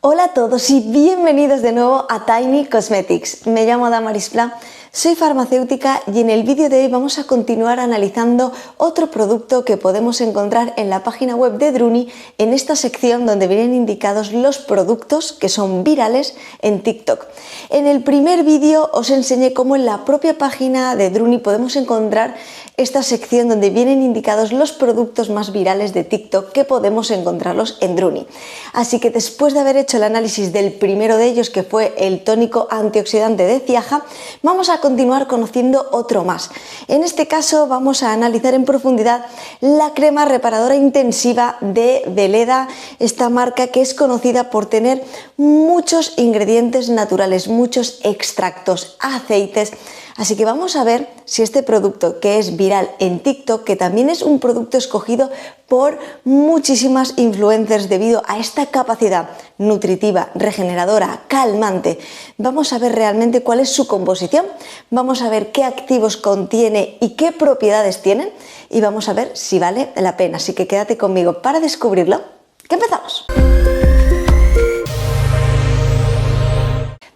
Hola a todos y bienvenidos de nuevo a Tiny Cosmetics. Me llamo Damaris Pla, soy farmacéutica y en el vídeo de hoy vamos a continuar analizando otro producto que podemos encontrar en la página web de Druni, en esta sección donde vienen indicados los productos que son virales en TikTok. En el primer vídeo os enseñé cómo en la propia página de Druni podemos encontrar esta sección donde vienen indicados los productos más virales de TikTok que podemos encontrarlos en Druni. Así que después de haber hecho el análisis del primero de ellos, que fue el tónico antioxidante de Ciaja, vamos a continuar conociendo otro más. En este caso vamos a analizar en profundidad la crema reparadora intensiva de Weleda, esta marca que es conocida por tener muchos ingredientes naturales, muchos extractos, aceites. Así que vamos a ver si este producto, que es viral en TikTok, que también es un producto escogido por muchísimas influencers debido a esta capacidad nutritiva, regeneradora, calmante, vamos a ver realmente cuál es su composición, vamos a ver qué activos contiene y qué propiedades tienen y vamos a ver si vale la pena. Así que quédate conmigo para descubrirlo. ¡Que empezamos!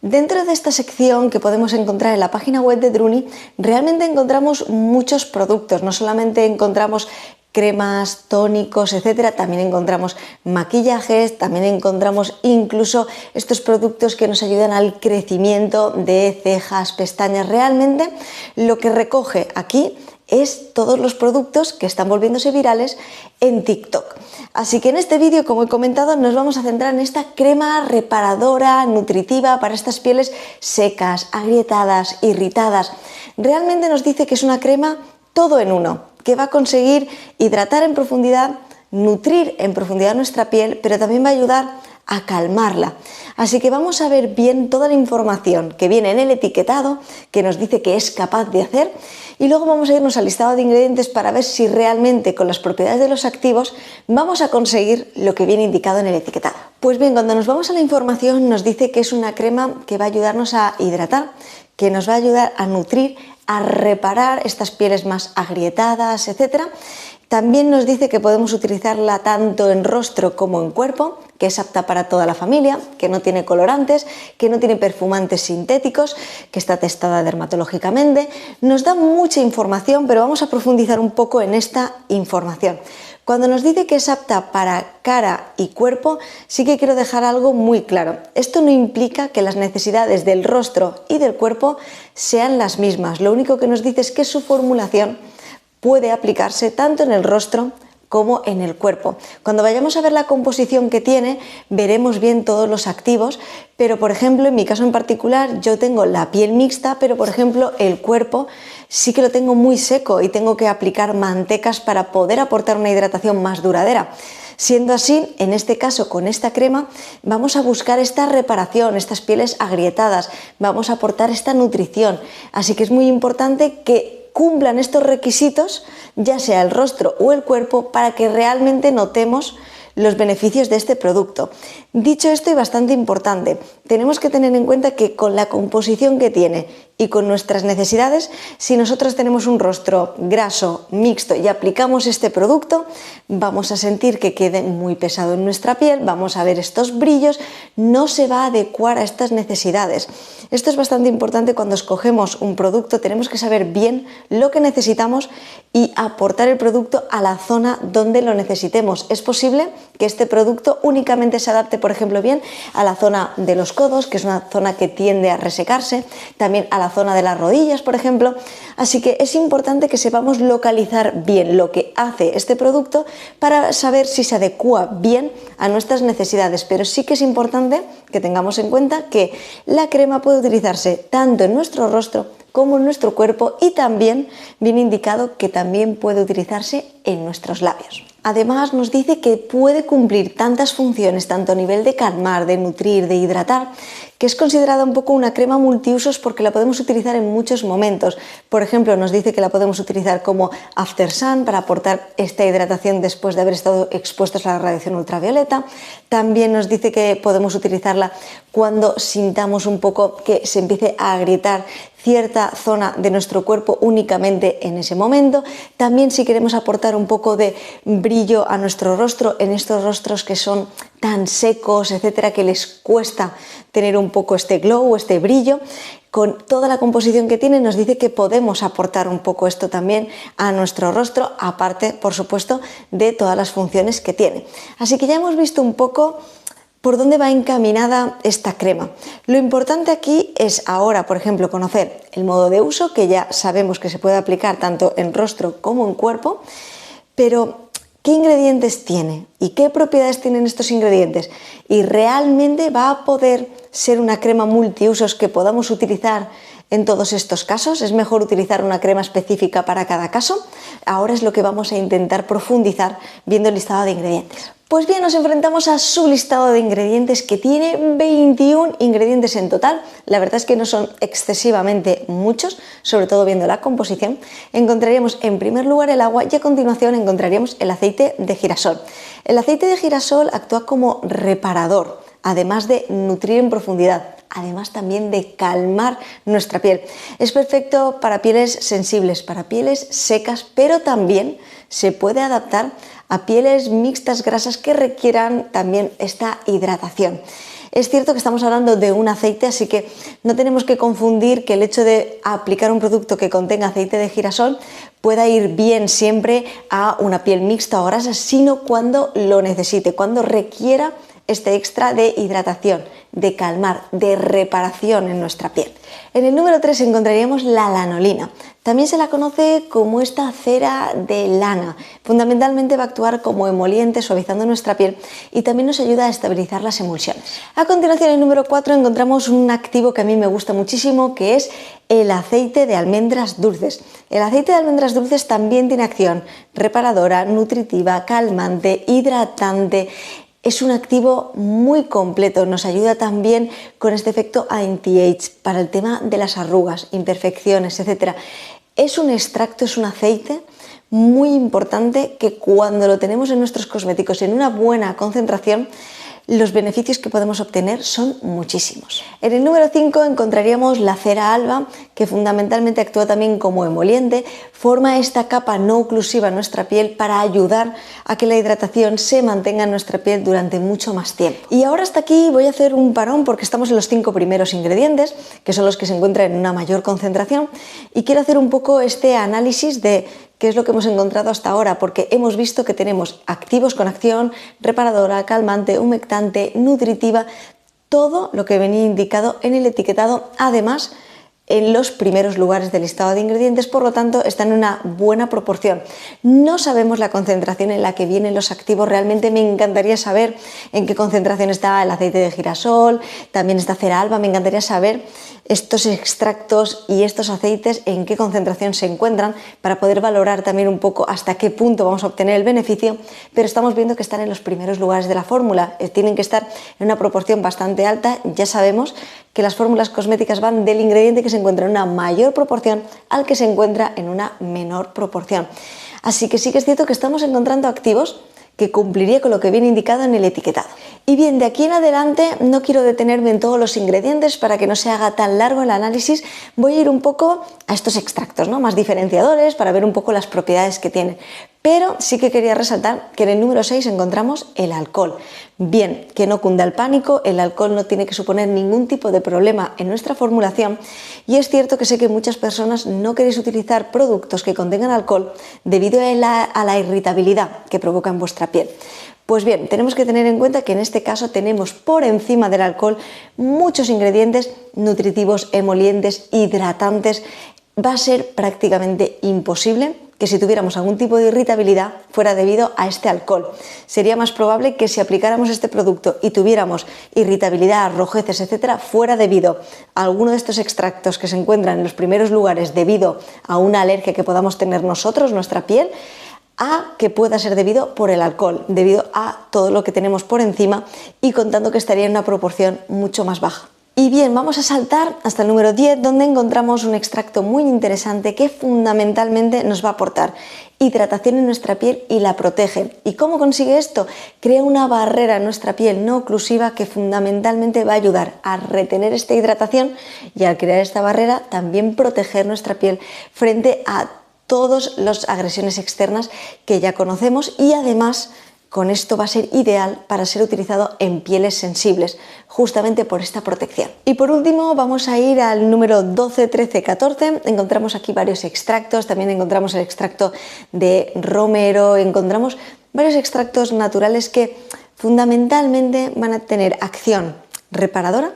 Dentro de esta sección que podemos encontrar en la página web de Druni, realmente encontramos muchos productos, no solamente encontramos cremas, tónicos, etcétera, también encontramos maquillajes, también encontramos incluso estos productos que nos ayudan al crecimiento de cejas, pestañas. Realmente lo que recoge aquí es todos los productos que están volviéndose virales en TikTok. Así que en este vídeo, como he comentado, nos vamos a centrar en esta crema reparadora, nutritiva para estas pieles secas, agrietadas, irritadas. Realmente nos dice que es una crema todo en uno, que va a conseguir hidratar en profundidad, nutrir en profundidad nuestra piel, pero también va a ayudar a calmarla. Así que vamos a ver bien toda la información que viene en el etiquetado, que nos dice que es capaz de hacer, y luego vamos a irnos al listado de ingredientes para ver si realmente con las propiedades de los activos vamos a conseguir lo que viene indicado en el etiquetado. Pues bien, cuando nos vamos a la información nos dice que es una crema que va a ayudarnos a hidratar, que nos va a ayudar a nutrir, a reparar estas pieles más agrietadas, etcétera. También nos dice que podemos utilizarla tanto en rostro como en cuerpo, que es apta para toda la familia, que no tiene colorantes, que no tiene perfumantes sintéticos, que está testada dermatológicamente. Nos da mucha información, pero vamos a profundizar un poco en esta información. Cuando nos dice que es apta para cara y cuerpo, sí que quiero dejar algo muy claro. Esto no implica que las necesidades del rostro y del cuerpo sean las mismas. Lo único que nos dice es que su formulación puede aplicarse tanto en el rostro como en el cuerpo. Cuando vayamos a ver la composición que tiene, veremos bien todos los activos, pero por ejemplo, en mi caso en particular, yo tengo la piel mixta, pero por ejemplo, el cuerpo sí que lo tengo muy seco y tengo que aplicar mantecas para poder aportar una hidratación más duradera. Siendo así, en este caso con esta crema vamos a buscar esta reparación, estas pieles agrietadas, vamos a aportar esta nutrición, así que es muy importante que cumplan estos requisitos, ya sea el rostro o el cuerpo, para que realmente notemos los beneficios de este producto. Dicho esto, y bastante importante, tenemos que tener en cuenta que con la composición que tiene y con nuestras necesidades, si nosotros tenemos un rostro graso, mixto y aplicamos este producto, vamos a sentir que quede muy pesado en nuestra piel, vamos a ver estos brillos, no se va a adecuar a estas necesidades. Esto es bastante importante cuando escogemos un producto, tenemos que saber bien lo que necesitamos y aportar el producto a la zona donde lo necesitemos. Es posible que este producto únicamente se adapte, por ejemplo, bien a la zona de los codos, que es una zona que tiende a resecarse, también a la zona de las rodillas, por ejemplo. Así que es importante que sepamos localizar bien lo que hace este producto para saber si se adecua bien a nuestras necesidades, pero sí que es importante que tengamos en cuenta que la crema puede utilizarse tanto en nuestro rostro como en nuestro cuerpo y también viene indicado que también puede utilizarse en nuestros labios. Además nos dice que puede cumplir tantas funciones, tanto a nivel de calmar, de nutrir, de hidratar, que es considerada un poco una crema multiusos porque la podemos utilizar en muchos momentos. Por ejemplo, nos dice que la podemos utilizar como after sun para aportar esta hidratación después de haber estado expuestos a la radiación ultravioleta. También nos dice que podemos utilizarla cuando sintamos un poco que se empiece a agrietar cierta zona de nuestro cuerpo únicamente en ese momento. También si queremos aportar un poco de brillo a nuestro rostro, en estos rostros que son tan secos, etcétera, que les cuesta tener un poco este glow, este brillo, con toda la composición que tiene nos dice que podemos aportar un poco esto también a nuestro rostro, aparte, por supuesto, de todas las funciones que tiene. Así que ya hemos visto un poco por dónde va encaminada esta crema. Lo importante aquí es ahora, por ejemplo, conocer el modo de uso, que ya sabemos que se puede aplicar tanto en rostro como en cuerpo, pero ¿qué ingredientes tiene? ¿Y qué propiedades tienen estos ingredientes? ¿Y realmente va a poder ser una crema multiusos que podamos utilizar en todos estos casos? ¿Es mejor utilizar una crema específica para cada caso? Ahora es lo que vamos a intentar profundizar viendo el listado de ingredientes. Pues bien, nos enfrentamos a su listado de ingredientes, que tiene 21 ingredientes en total. La verdad es que no son excesivamente muchos, sobre todo viendo la composición. Encontraríamos en primer lugar el agua y a continuación encontraríamos el aceite de girasol. El aceite de girasol actúa como reparador, además de nutrir en profundidad, además también de calmar nuestra piel. Es perfecto para pieles sensibles, para pieles secas, pero también se puede adaptar a pieles mixtas grasas que requieran también esta hidratación. Es cierto que estamos hablando de un aceite, así que no tenemos que confundir que el hecho de aplicar un producto que contenga aceite de girasol pueda ir bien siempre a una piel mixta o grasa, sino cuando lo necesite, cuando requiera este extra de hidratación, de calmar, de reparación en nuestra piel. En el número 3 encontraríamos la lanolina. También se la conoce como esta cera de lana. Fundamentalmente va a actuar como emoliente, suavizando nuestra piel, y también nos ayuda a estabilizar las emulsiones. A continuación, en el número 4 encontramos un activo que a mí me gusta muchísimo, que es el aceite de almendras dulces. El aceite de almendras dulces también tiene acción reparadora, nutritiva, calmante, hidratante. Es un activo muy completo, nos ayuda también con este efecto anti-age para el tema de las arrugas, imperfecciones, etc. Es un extracto, es un aceite muy importante que cuando lo tenemos en nuestros cosméticos en una buena concentración, los beneficios que podemos obtener son muchísimos. En el número 5 encontraríamos la cera alba, que fundamentalmente actúa también como emoliente, forma esta capa no oclusiva en nuestra piel para ayudar a que la hidratación se mantenga en nuestra piel durante mucho más tiempo. Y ahora hasta aquí voy a hacer un parón porque estamos en los 5 primeros ingredientes, que son los que se encuentran en una mayor concentración, y quiero hacer un poco este análisis de qué es lo que hemos encontrado hasta ahora, porque hemos visto que tenemos activos con acción reparadora, calmante, humectante, nutritiva, todo lo que venía indicado en el etiquetado, además en los primeros lugares del listado de ingredientes, por lo tanto está en una buena proporción. No sabemos la concentración en la que vienen los activos, realmente me encantaría saber en qué concentración está el aceite de girasol, también esta cera alba, me encantaría saber estos extractos y estos aceites en qué concentración se encuentran para poder valorar también un poco hasta qué punto vamos a obtener el beneficio, pero estamos viendo que están en los primeros lugares de la fórmula, tienen que estar en una proporción bastante alta. Ya sabemos que las fórmulas cosméticas van del ingrediente que se encuentra en una mayor proporción al que se encuentra en una menor proporción. Así que sí que es cierto que estamos encontrando activos que cumpliría con lo que viene indicado en el etiquetado. Y bien, de aquí en adelante no quiero detenerme en todos los ingredientes para que no se haga tan largo el análisis. Voy a ir un poco a estos extractos, ¿no?, más diferenciadores, para ver un poco las propiedades que tienen. Pero sí que quería resaltar que en el número 6 encontramos el alcohol. Bien, que no cunda el pánico, el alcohol no tiene que suponer ningún tipo de problema en nuestra formulación, y es cierto que sé que muchas personas no queréis utilizar productos que contengan alcohol debido a la irritabilidad que provoca en vuestra piel. Pues bien, tenemos que tener en cuenta que en este caso tenemos por encima del alcohol muchos ingredientes nutritivos, emolientes, hidratantes. Va a ser prácticamente imposible que si tuviéramos algún tipo de irritabilidad fuera debido a este alcohol. Sería más probable que si aplicáramos este producto y tuviéramos irritabilidad, rojeces, etcétera, fuera debido a alguno de estos extractos que se encuentran en los primeros lugares debido a una alergia que podamos tener nosotros, nuestra piel, a que pueda ser debido por el alcohol, debido a todo lo que tenemos por encima, y contando que estaría en una proporción mucho más baja. Y bien, vamos a saltar hasta el número 10, donde encontramos un extracto muy interesante que fundamentalmente nos va a aportar hidratación en nuestra piel y la protege. ¿Y cómo consigue esto? Crea una barrera en nuestra piel no oclusiva que fundamentalmente va a ayudar a retener esta hidratación y al crear esta barrera también proteger nuestra piel frente a todas las agresiones externas que ya conocemos, y además con esto va a ser ideal para ser utilizado en pieles sensibles, justamente por esta protección. Y por último vamos a ir al número 12, 13, 14. Encontramos aquí varios extractos, también encontramos el extracto de romero, encontramos varios extractos naturales que fundamentalmente van a tener acción reparadora,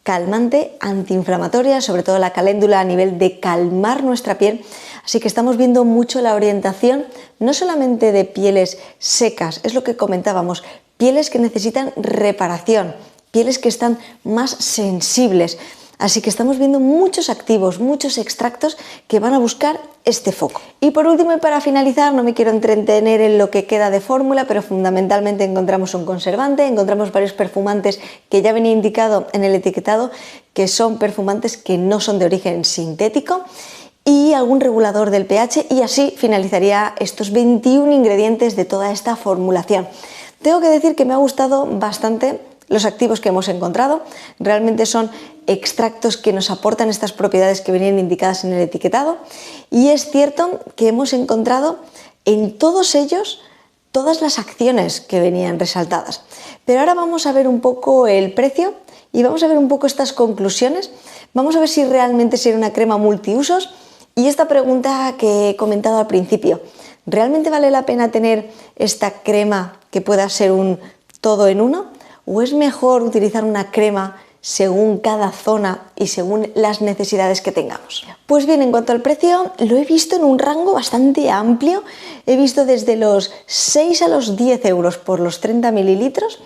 calmante, antiinflamatoria, sobre todo la caléndula a nivel de calmar nuestra piel. Así que estamos viendo mucho la orientación no solamente de pieles secas, es lo que comentábamos, pieles que necesitan reparación, pieles que están más sensibles. Así que estamos viendo muchos activos, muchos extractos que van a buscar este foco. Y por último, y para finalizar, no me quiero entretener en lo que queda de fórmula, pero fundamentalmente encontramos un conservante, encontramos varios perfumantes que ya venía indicado en el etiquetado que son perfumantes que no son de origen sintético, y algún regulador del pH, y así finalizaría estos 21 ingredientes de toda esta formulación. Tengo que decir que me ha gustado bastante los activos que hemos encontrado. Realmente son extractos que nos aportan estas propiedades que venían indicadas en el etiquetado, y es cierto que hemos encontrado en todos ellos todas las acciones que venían resaltadas. Pero ahora vamos a ver un poco el precio y vamos a ver un poco estas conclusiones. Vamos a ver si realmente será una crema multiusos. Y esta pregunta que he comentado al principio, ¿realmente vale la pena tener esta crema que pueda ser un todo en uno? ¿O es mejor utilizar una crema según cada zona y según las necesidades que tengamos? Pues bien, en cuanto al precio, lo he visto en un rango bastante amplio. He visto desde los 6 a los 10 euros por los 30 mililitros,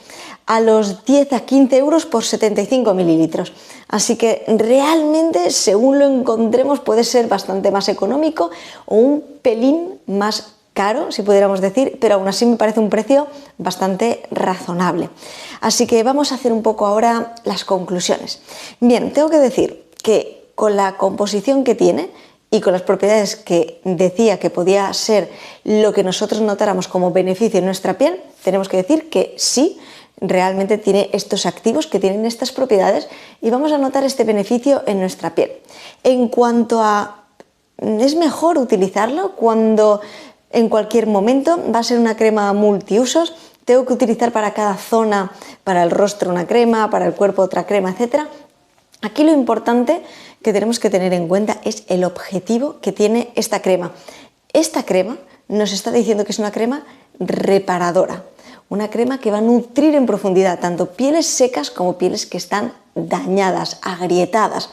a los 10 a 15 euros por 75 mililitros. Así que realmente, según lo encontremos, puede ser bastante más económico o un pelín más caro, si pudiéramos decir, pero aún así me parece un precio bastante razonable. Así que vamos a hacer un poco ahora las conclusiones. Bien, tengo que decir que con la composición que tiene y con las propiedades que decía que podía ser lo que nosotros notáramos como beneficio en nuestra piel, tenemos que decir que sí, realmente tiene estos activos que tienen estas propiedades y vamos a notar este beneficio en nuestra piel. En cuanto a, ¿es mejor utilizarlo cuando en cualquier momento va a ser una crema multiusos? Tengo que utilizar para cada zona, para el rostro una crema, para el cuerpo otra crema, etc. Aquí lo importante que tenemos que tener en cuenta es el objetivo que tiene esta crema. Esta crema nos está diciendo que es una crema reparadora, una crema que va a nutrir en profundidad tanto pieles secas como pieles que están dañadas, agrietadas.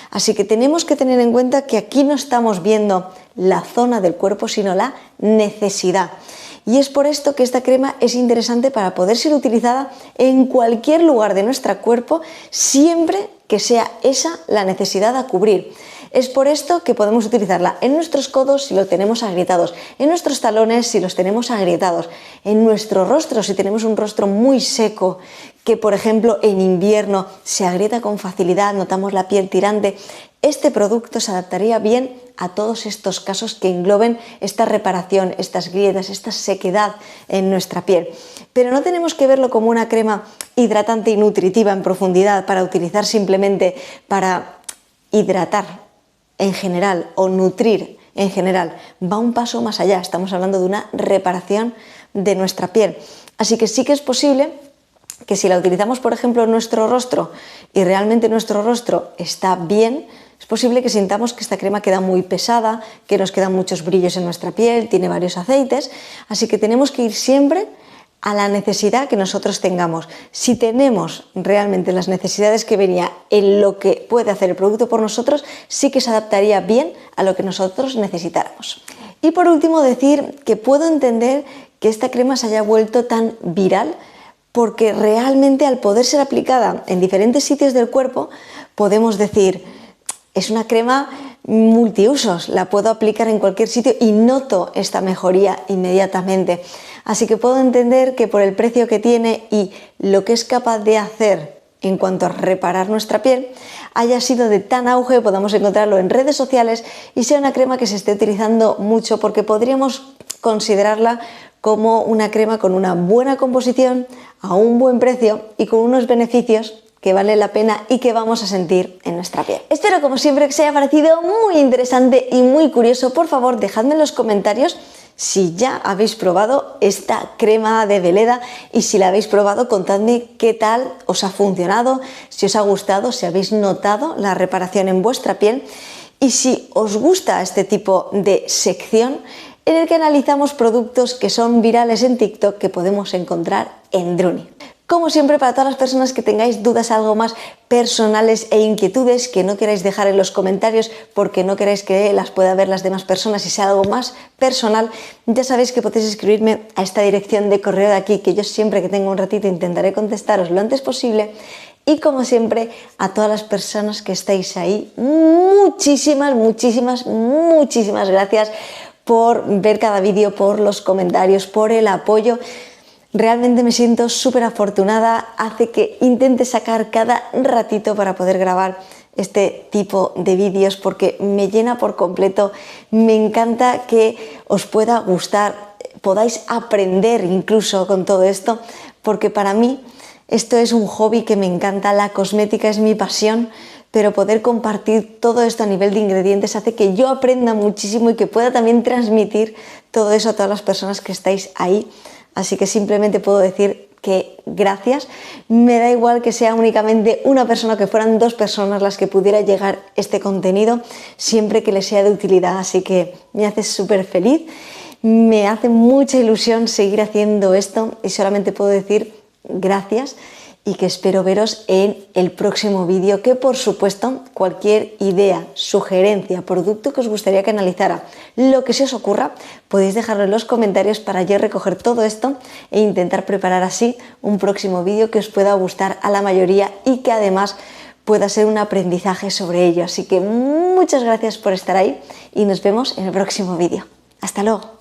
Así que tenemos que tener en cuenta que aquí no estamos viendo la zona del cuerpo, sino la necesidad. Y es por esto que esta crema es interesante para poder ser utilizada en cualquier lugar de nuestro cuerpo, siempre que sea esa la necesidad a cubrir. Es por esto que podemos utilizarla en nuestros codos si lo tenemos agrietados, en nuestros talones si los tenemos agrietados, en nuestro rostro si tenemos un rostro muy seco, que por ejemplo en invierno se agrieta con facilidad, notamos la piel tirante. Este producto se adaptaría bien a todos estos casos que engloben esta reparación, estas grietas, esta sequedad en nuestra piel. Pero no tenemos que verlo como una crema hidratante y nutritiva en profundidad para utilizar simplemente para hidratar en general o nutrir en general. Va un paso más allá, estamos hablando de una reparación de nuestra piel. Así que sí que es posible que si la utilizamos, por ejemplo, en nuestro rostro y realmente nuestro rostro está bien, es posible que sintamos que esta crema queda muy pesada, que nos quedan muchos brillos en nuestra piel, tiene varios aceites, así que tenemos que ir siempre a la necesidad que nosotros tengamos. Si tenemos realmente las necesidades que venía en lo que puede hacer el producto por nosotros, sí que se adaptaría bien a lo que nosotros necesitáramos. Y por último decir que puedo entender que esta crema se haya vuelto tan viral porque realmente al poder ser aplicada en diferentes sitios del cuerpo podemos decir, es una crema multiusos, la puedo aplicar en cualquier sitio y noto esta mejoría inmediatamente. Así que puedo entender que por el precio que tiene y lo que es capaz de hacer en cuanto a reparar nuestra piel haya sido de tan auge, podamos encontrarlo en redes sociales y sea una crema que se esté utilizando mucho, porque podríamos considerarla como una crema con una buena composición, a un buen precio y con unos beneficios que vale la pena y que vamos a sentir en nuestra piel. Espero, como siempre, que os haya parecido muy interesante y muy curioso. Por favor, dejadme en los comentarios si ya habéis probado esta crema de Veleda, y si la habéis probado, contadme qué tal os ha funcionado, si os ha gustado, si habéis notado la reparación en vuestra piel, y si os gusta este tipo de sección en el que analizamos productos que son virales en TikTok que podemos encontrar en Druni. Como siempre, para todas las personas que tengáis dudas algo más personales e inquietudes que no queráis dejar en los comentarios porque no queráis que las puedan ver las demás personas y sea algo más personal, ya sabéis que podéis escribirme a esta dirección de correo de aquí, que yo siempre que tenga un ratito intentaré contestaros lo antes posible. Y como siempre, a todas las personas que estáis ahí, muchísimas gracias por ver cada vídeo, por los comentarios, por el apoyo. Realmente me siento súper afortunada, hace que intente sacar cada ratito para poder grabar este tipo de vídeos porque me llena por completo, me encanta que os pueda gustar, podáis aprender incluso con todo esto, porque para mí esto es un hobby que me encanta, la cosmética es mi pasión, pero poder compartir todo esto a nivel de ingredientes hace que yo aprenda muchísimo y que pueda también transmitir todo eso a todas las personas que estáis ahí. Así que simplemente puedo decir que gracias. Me da igual que sea únicamente una persona, que fueran 2 personas las que pudiera llegar este contenido, siempre que les sea de utilidad. Así que me hace súper feliz, me hace mucha ilusión seguir haciendo esto y solamente puedo decir gracias. Y que espero veros en el próximo vídeo, que por supuesto cualquier idea, sugerencia, producto que os gustaría que analizara, lo que se os ocurra, podéis dejarlo en los comentarios para yo recoger todo esto e intentar preparar así un próximo vídeo que os pueda gustar a la mayoría y que además pueda ser un aprendizaje sobre ello. Así que muchas gracias por estar ahí y nos vemos en el próximo vídeo. Hasta luego.